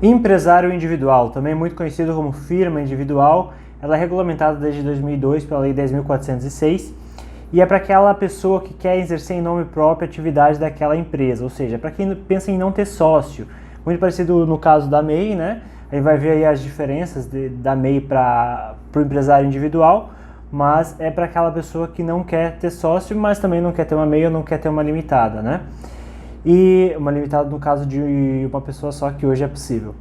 Empresário individual, também muito conhecido como firma individual, ela é regulamentada desde 2002 pela Lei 10.406 e é para aquela pessoa que quer exercer em nome próprio a atividade daquela empresa, ou seja, para quem pensa em não ter sócio. Muito parecido no caso da MEI, né? Aí vai ver aí as diferenças da MEI para o empresário individual, mas é para aquela pessoa que não quer ter sócio, mas também não quer ter uma MEI ou não quer ter uma limitada, né? E uma limitada no caso de uma pessoa só, que hoje é possível.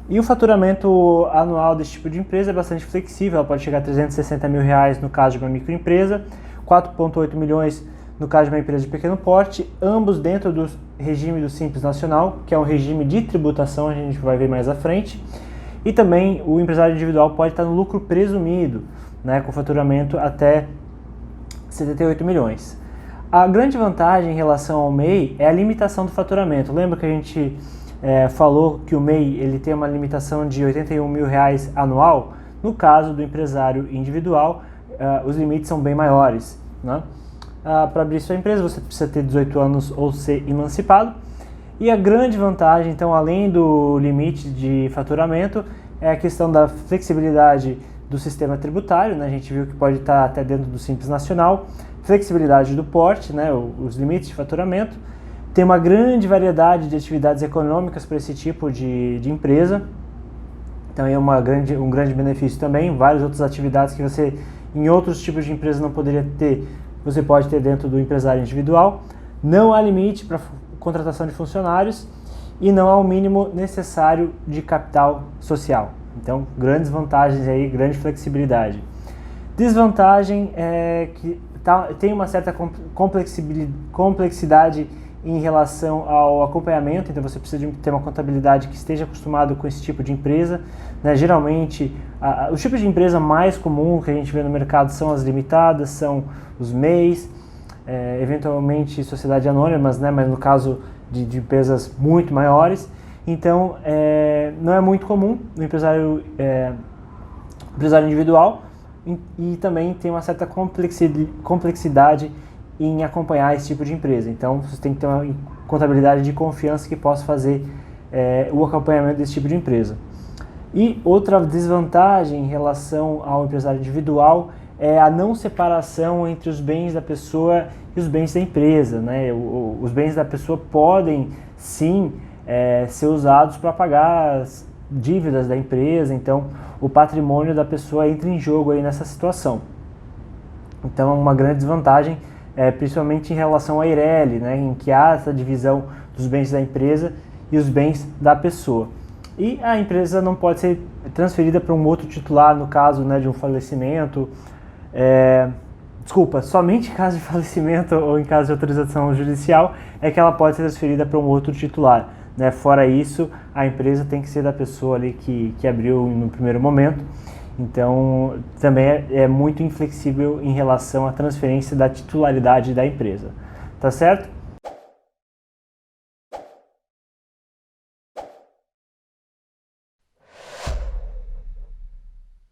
E o faturamento anual desse tipo de empresa é bastante flexível, ela pode chegar a R$360 mil no caso de uma microempresa, 4,8 milhões no caso de uma empresa de pequeno porte, ambos dentro do regime do Simples Nacional, que é um regime de tributação, a gente vai ver mais à frente. E também o empresário individual pode estar no lucro presumido, né, com faturamento até 78 milhões. A grande vantagem em relação ao MEI é a limitação do faturamento. Lembra que a gente falou que o MEI ele tem uma limitação de R$81 mil anual? No caso do empresário individual, os limites são bem maiores, né? Para abrir sua empresa você precisa ter 18 anos ou ser emancipado. E a grande vantagem, então, além do limite de faturamento, é a questão da flexibilidade do sistema tributário, né? A gente viu que pode estar até dentro do Simples Nacional, flexibilidade do porte, né? Os limites de faturamento, tem uma grande variedade de atividades econômicas para esse tipo de empresa, então é um grande benefício também, várias outras atividades que você, em outros tipos de empresa, não poderia ter, você pode ter dentro do empresário individual. Não há limite para contratação de funcionários e não há o mínimo necessário de capital social. Então, grandes vantagens aí, grande flexibilidade. Desvantagem é que tem uma certa complexidade em relação ao acompanhamento, então você precisa de ter uma contabilidade que esteja acostumado com esse tipo de empresa, né? Geralmente, os tipos de empresa mais comum que a gente vê no mercado são as limitadas, são os MEIs, eventualmente sociedades anônimas, né? Mas no caso de empresas muito maiores. Então, não é muito comum no empresário individual e também tem uma certa complexidade em acompanhar esse tipo de empresa. Então, você tem que ter uma contabilidade de confiança que possa fazer o acompanhamento desse tipo de empresa. E outra desvantagem em relação ao empresário individual é a não separação entre os bens da pessoa e os bens da empresa, né? Os bens da pessoa podem, sim, ser usados para pagar as dívidas da empresa, então o patrimônio da pessoa entra em jogo aí nessa situação. Então é uma grande desvantagem, principalmente em relação à Eireli, né, em que há essa divisão dos bens da empresa e os bens da pessoa. E a empresa não pode ser transferida para um outro titular no caso, né, de um falecimento. Somente em caso de falecimento ou em caso de autorização judicial é que ela pode ser transferida para um outro titular, né? Fora isso, a empresa tem que ser da pessoa ali que abriu no primeiro momento. Então, também é muito inflexível em relação à transferência da titularidade da empresa. Tá certo?